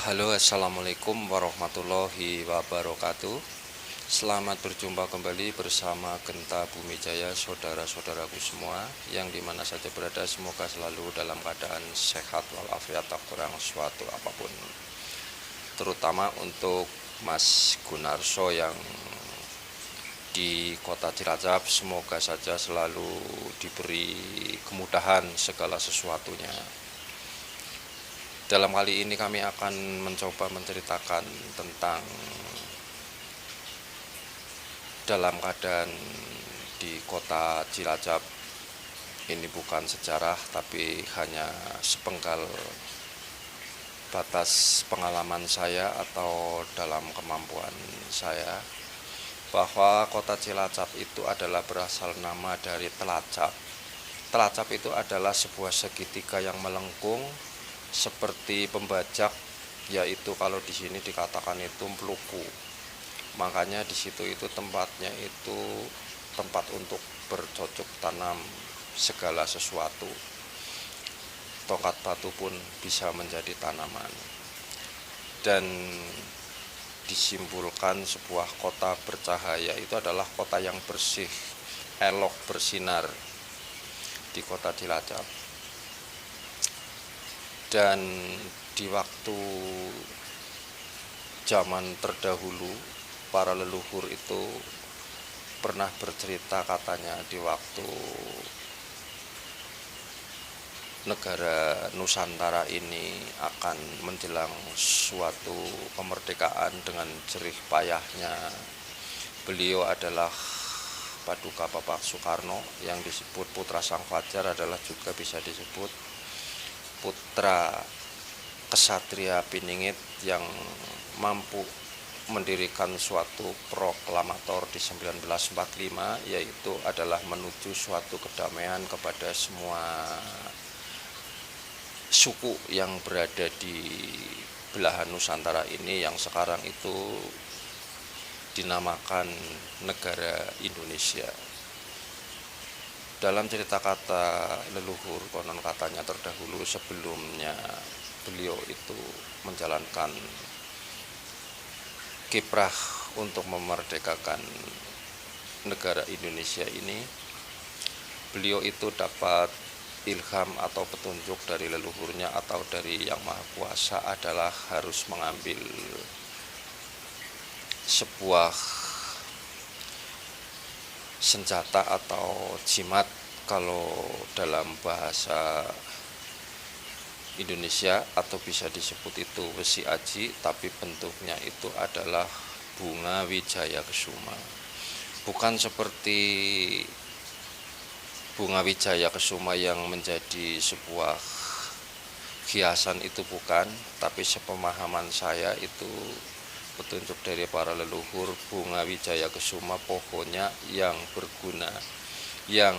Halo, assalamualaikum warahmatullahi wabarakatuh. Selamat berjumpa kembali bersama Genta Bumi Jaya, saudara-saudaraku semua yang dimana saja berada. Semoga selalu dalam keadaan sehat walafiat, tak kurang suatu apapun. Terutama untuk Mas Gunarso yang di kota Cilacap, semoga saja selalu diberi kemudahan segala sesuatunya. Dalam kali ini kami akan mencoba menceritakan tentang dalam keadaan di kota Cilacap. Ini bukan sejarah tapi hanya sepenggal batas pengalaman saya atau dalam kemampuan saya, bahwa kota Cilacap itu adalah berasal nama dari telacap. Telacap itu adalah sebuah segitiga yang melengkung seperti pembajak, yaitu kalau di sini dikatakan itu peluku. Makanya di situ itu tempatnya itu tempat untuk bercocok tanam segala sesuatu. Tongkat batu pun bisa menjadi tanaman. Dan disimpulkan sebuah kota bercahaya itu adalah kota yang bersih, elok, bersinar di kota Cilacap. Dan di waktu zaman terdahulu, para leluhur itu pernah bercerita, katanya di waktu negara Nusantara ini akan menjelang suatu kemerdekaan dengan jerih payahnya, beliau adalah Paduka Bapak Soekarno yang disebut Putra Sang Fajar, adalah juga bisa disebut putra kesatria Piningit yang mampu mendirikan suatu proklamator di 1945, yaitu adalah menuju suatu kedamaian kepada semua suku yang berada di belahan Nusantara ini yang sekarang itu dinamakan negara Indonesia. Dalam cerita kata leluhur, konon katanya terdahulu sebelumnya beliau itu menjalankan kiprah untuk memerdekakan negara Indonesia ini, beliau itu dapat ilham atau petunjuk dari leluhurnya atau dari Yang Maha Kuasa, adalah harus mengambil sebuah senjata atau jimat, kalau dalam bahasa Indonesia, atau bisa disebut itu besi aji, tapi bentuknya itu adalah bunga wijaya kesuma. Bukan seperti bunga wijaya kesuma yang menjadi sebuah hiasan, itu bukan, tapi sepemahaman saya itu petunjuk dari para leluhur, bunga wijaya kesuma pohonnya yang berguna, yang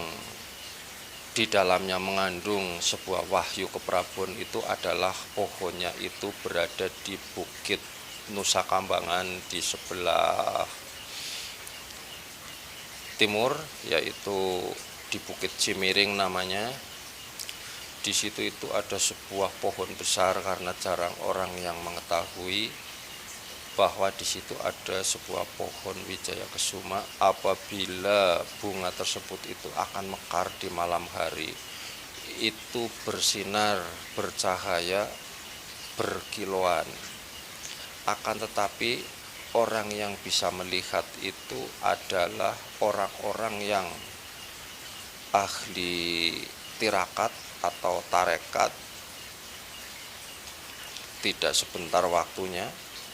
di dalamnya mengandung sebuah wahyu keprabon, itu adalah pohonnya itu berada di Bukit Nusa Kambangan di sebelah timur, yaitu di Bukit Cimiring namanya. Di situ itu ada sebuah pohon besar, karena jarang orang yang mengetahui bahwa di situ ada sebuah pohon wijaya kesuma. Apabila bunga tersebut itu akan mekar di malam hari, itu bersinar, bercahaya, berkilauan. Akan tetapi orang yang bisa melihat itu adalah orang-orang yang ahli tirakat atau tarekat. Tidak sebentar waktunya,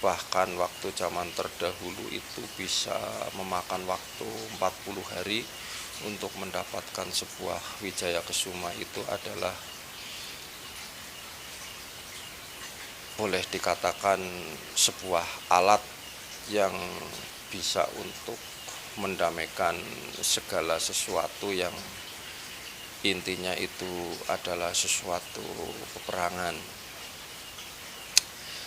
bahkan waktu zaman terdahulu itu bisa memakan waktu 40 hari untuk mendapatkan sebuah wijaya kesuma. Itu adalah boleh dikatakan sebuah alat yang bisa untuk mendamaikan segala sesuatu yang intinya itu adalah sesuatu peperangan.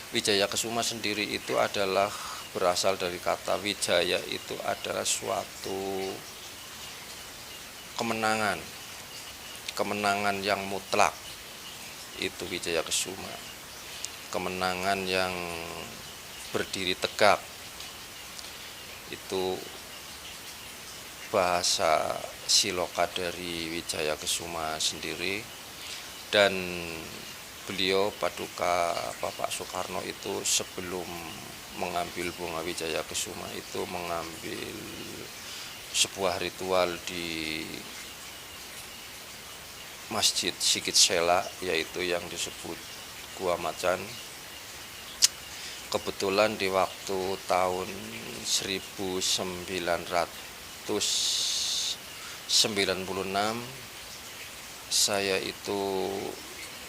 Wijaya kesuma sendiri itu adalah berasal dari kata wijaya, itu adalah suatu kemenangan, kemenangan yang mutlak, itu wijaya kesuma. kemenangan yang berdiri tegak. Itu bahasa Siloka dari Wijaya Kesuma sendiri. Dan beliau Paduka Bapak Soekarno itu sebelum mengambil bunga Wijaya Kesuma itu mengambil sebuah ritual di Masjid Sikit Sela, yaitu yang disebut Gua Macan. Kebetulan di waktu tahun 1996 saya itu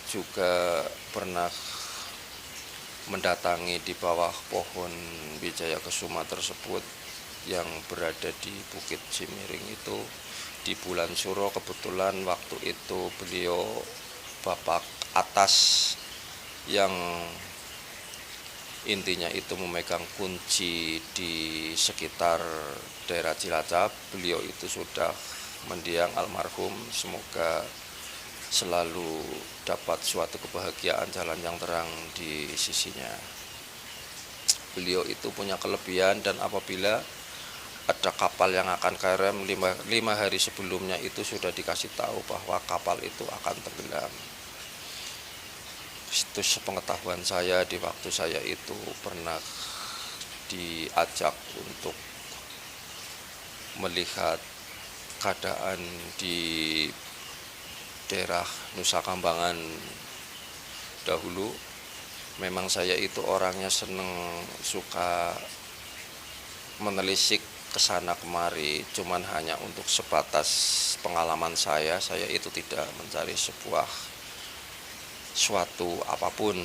juga pernah mendatangi di bawah pohon Wijaya Kesuma tersebut yang berada di Bukit Cimiring itu di bulan Suro. Kebetulan waktu itu beliau Bapak Atas yang intinya itu memegang kunci di sekitar daerah Cilacap. Beliau itu sudah mendiang almarhum, semoga selalu dapat suatu kebahagiaan, jalan yang terang di sisinya. Beliau itu punya kelebihan, dan apabila ada kapal yang akan KRM 5 hari sebelumnya itu sudah dikasih tahu bahwa kapal itu akan tenggelam. Itu sepengetahuan saya, di waktu saya itu pernah diajak untuk melihat keadaan di daerah Nusa Kambangan dahulu. Memang saya itu orangnya seneng, suka menelisik kesana kemari, cuman hanya untuk sebatas pengalaman saya itu tidak mencari suatu apapun.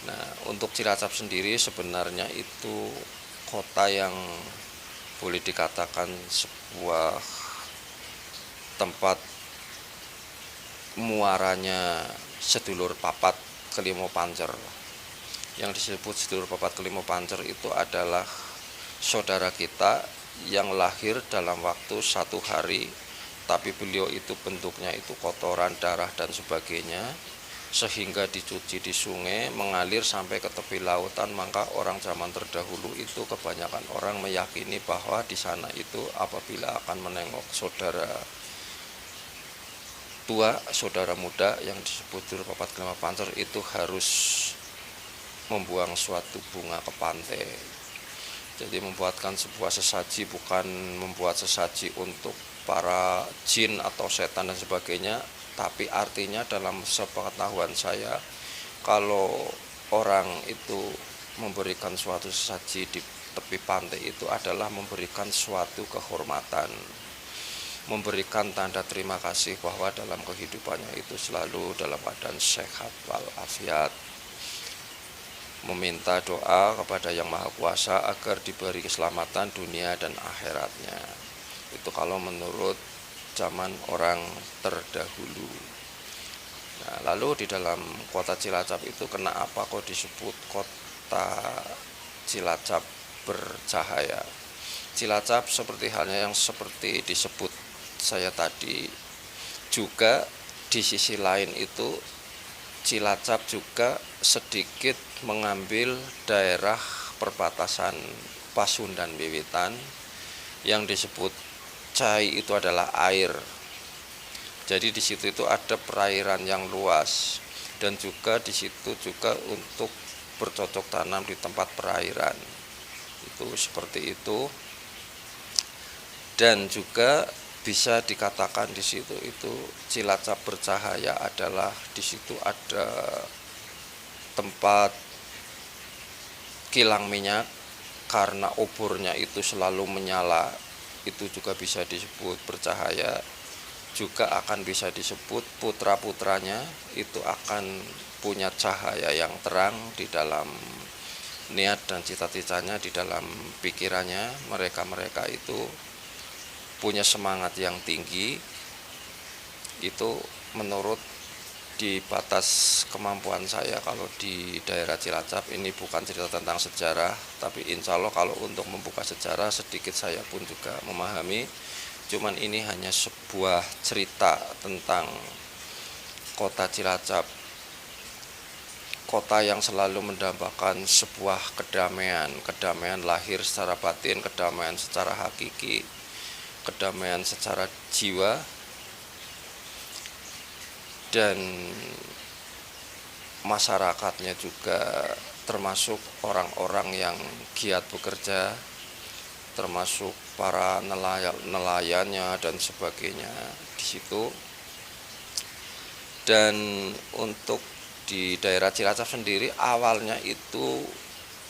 Nah, untuk Cilacap sendiri sebenarnya itu kota yang boleh dikatakan sebuah tempat muaranya sedulur papat kelima pancer. Yang disebut sedulur papat kelima pancer itu adalah saudara kita yang lahir dalam waktu 1 hari, tapi beliau itu bentuknya itu kotoran, darah dan sebagainya, sehingga dicuci di sungai mengalir sampai ke tepi lautan. Maka orang zaman terdahulu itu kebanyakan orang meyakini bahwa di sana itu apabila akan menengok saudara tua, saudara muda yang disebut sedulur papat kelima pancer itu harus membuang suatu bunga ke pantai. Jadi membuatkan sebuah sesaji, bukan membuat sesaji untuk para jin atau setan dan sebagainya, tapi artinya dalam sepengetahuan saya, kalau orang itu memberikan suatu sesaji di tepi pantai itu adalah memberikan suatu kehormatan, memberikan tanda terima kasih bahwa dalam kehidupannya itu selalu dalam keadaan sehat walafiat, meminta doa kepada Yang Maha Kuasa agar diberi keselamatan dunia dan akhiratnya. Itu kalau menurut zaman orang terdahulu. Nah, lalu di dalam kota Cilacap itu kenapa kok disebut kota Cilacap bercahaya? Cilacap seperti halnya yang seperti disebut saya tadi, juga di sisi lain itu Cilacap juga sedikit mengambil daerah perbatasan Pasundan Wiwitan yang disebut Cai, itu adalah air. Jadi di situ itu ada perairan yang luas, dan juga di situ juga untuk bercocok tanam di tempat perairan. Itu seperti itu. Dan juga bisa dikatakan di situ itu Cilacap bercahaya adalah di situ ada tempat kilang minyak, karena obornya itu selalu menyala, itu juga bisa disebut bercahaya. Juga akan bisa disebut putra-putranya itu akan punya cahaya yang terang di dalam niat dan cita-citanya, di dalam pikirannya. Mereka itu punya semangat yang tinggi. Itu menurut di batas kemampuan saya. Kalau di daerah Cilacap ini bukan cerita tentang sejarah, tapi insya Allah kalau untuk membuka sejarah sedikit saya pun juga memahami. Cuman ini hanya sebuah cerita tentang kota Cilacap kota yang selalu mendambakan sebuah kedamaian, kedamaian lahir secara batin, kedamaian secara hakiki, kedamaian secara jiwa, dan masyarakatnya juga termasuk orang-orang yang giat bekerja, termasuk para nelayannya dan sebagainya di situ. Dan untuk di daerah Cilacap sendiri awalnya itu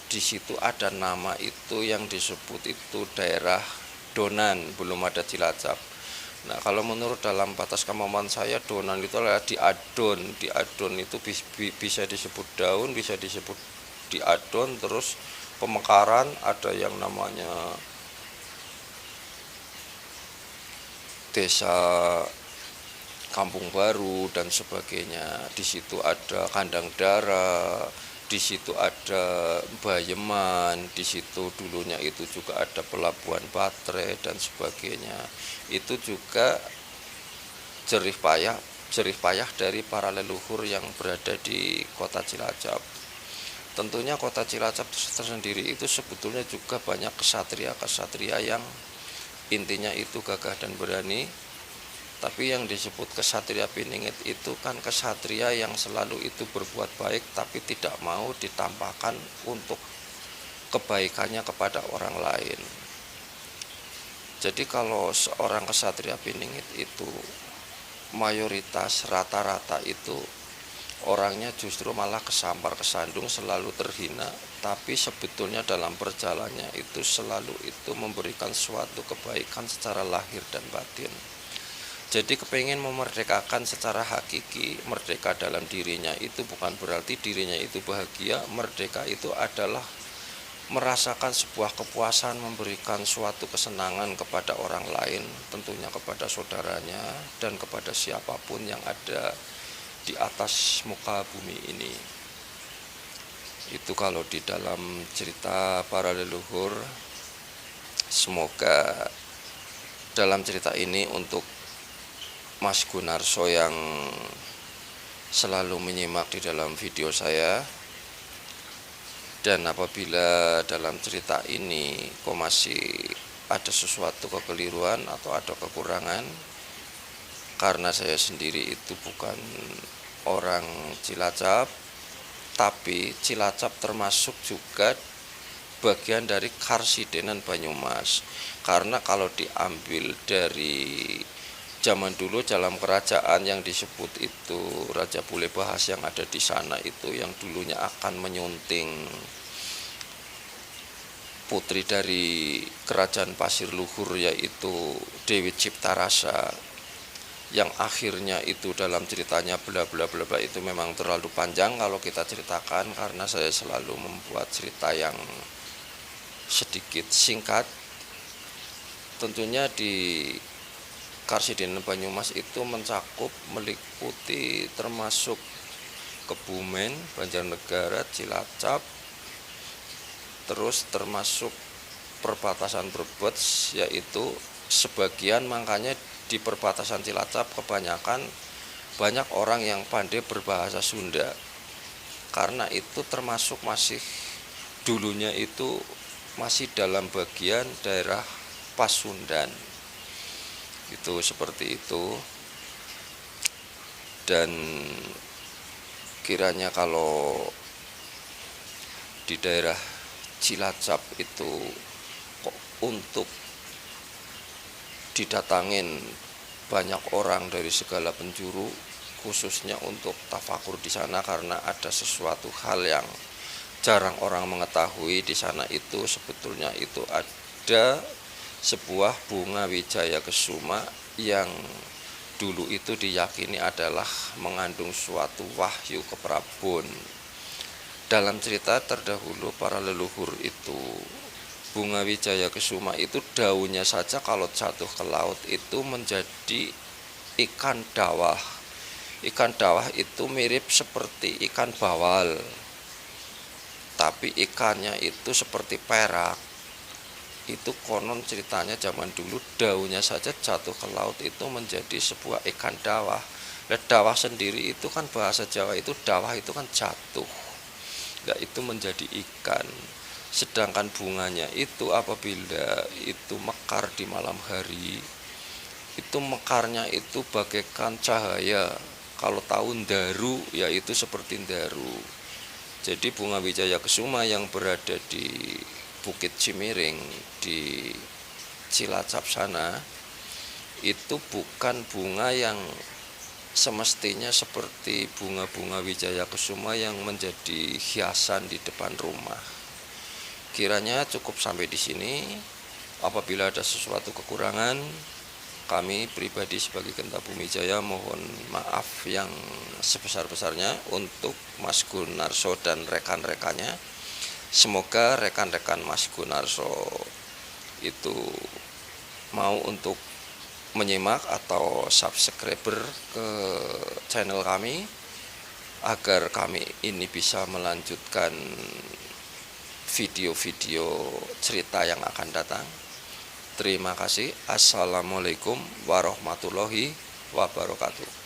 di situ ada nama itu yang disebut itu daerah Donan, belum ada Cilacap. Nah, kalau menurut dalam batas kemampuan saya, Donan itu adalah diadon. Diadon itu bisa disebut daun, bisa disebut diadon. Terus pemekaran ada yang namanya desa Kampung Baru dan sebagainya. Di situ ada Kandang Dara, di situ ada Bayeman, di situ dulunya itu juga ada pelabuhan baterai dan sebagainya. Itu juga jerih payah dari para leluhur yang berada di kota Cilacap. Tentunya kota Cilacap tersendiri itu sebetulnya juga banyak kesatria-kesatria yang intinya itu gagah dan berani. Tapi yang disebut kesatria Piningit itu kan kesatria yang selalu itu berbuat baik tapi tidak mau ditampakkan untuk kebaikannya kepada orang lain. Jadi kalau seorang kesatria Piningit itu mayoritas rata-rata itu orangnya justru malah kesampar kesandung, selalu terhina, tapi sebetulnya dalam perjalanannya itu selalu itu memberikan suatu kebaikan secara lahir dan batin. Jadi kepengen memerdekakan secara hakiki, merdeka dalam dirinya itu bukan berarti dirinya itu bahagia. Merdeka itu adalah merasakan sebuah kepuasan, memberikan suatu kesenangan kepada orang lain, tentunya kepada saudaranya dan kepada siapapun yang ada di atas muka bumi ini. Itu kalau di dalam cerita para leluhur. Semoga dalam cerita ini untuk Mas Gunarso yang selalu menyimak di dalam video saya, dan apabila dalam cerita ini kok masih ada sesuatu kekeliruan atau ada kekurangan, karena saya sendiri itu bukan orang Cilacap, tapi Cilacap termasuk juga bagian dari Karsidenan Banyumas. Karena kalau diambil dari zaman dulu dalam kerajaan yang disebut itu Raja Bule Bahas yang ada di sana itu yang dulunya akan menyunting putri dari kerajaan Pasir Luhur yaitu Dewi Ciptarasa, yang akhirnya itu dalam ceritanya bla bla bla bla, itu memang terlalu panjang kalau kita ceritakan karena saya selalu membuat cerita yang sedikit singkat. Tentunya di Karsidenan Banyumas itu mencakup meliputi termasuk Kebumen, Banjarnegara, Cilacap, terus termasuk perbatasan Brebes, yaitu sebagian, makanya di perbatasan Cilacap kebanyakan banyak orang yang pandai berbahasa Sunda, karena itu termasuk masih dulunya itu masih dalam bagian daerah Pasundan. Itu seperti itu. Dan kiranya kalau di daerah Cilacap itu kok untuk didatangin banyak orang dari segala penjuru, khususnya untuk tafakur di sana, karena ada sesuatu hal yang jarang orang mengetahui. Di sana itu sebetulnya itu ada sebuah bunga wijaya kesuma yang dulu itu diyakini adalah mengandung suatu wahyu keprabun. Dalam cerita terdahulu para leluhur itu, bunga wijaya kesuma itu daunnya saja kalau jatuh ke laut itu menjadi ikan dawah. Ikan dawah itu mirip seperti ikan bawal, tapi ikannya itu seperti perak. Itu konon ceritanya zaman dulu daunnya saja jatuh ke laut itu menjadi sebuah ikan dawah. Dan dawah sendiri itu kan bahasa Jawa itu dawah itu kan jatuh. itu menjadi ikan. Sedangkan bunganya itu apabila itu mekar di malam hari, itu mekarnya itu bagaikan cahaya. Kalau tahu daru, yaitu seperti daru. Jadi bunga wijaya kesuma yang berada di Bukit Cimiring di Cilacap sana, itu bukan bunga yang semestinya seperti bunga-bunga wijaya kesuma yang menjadi hiasan di depan rumah. Kiranya cukup sampai di sini. Apabila ada sesuatu kekurangan, kami pribadi sebagai Genta Bumi Jaya mohon maaf yang sebesar-besarnya untuk Mas Gunarso dan rekan-rekannya. Semoga rekan-rekan Mas Gunarso itu mau untuk menyimak atau subscriber ke channel kami agar kami ini bisa melanjutkan video-video cerita yang akan datang. Terima kasih. Assalamualaikum warahmatullahi wabarakatuh.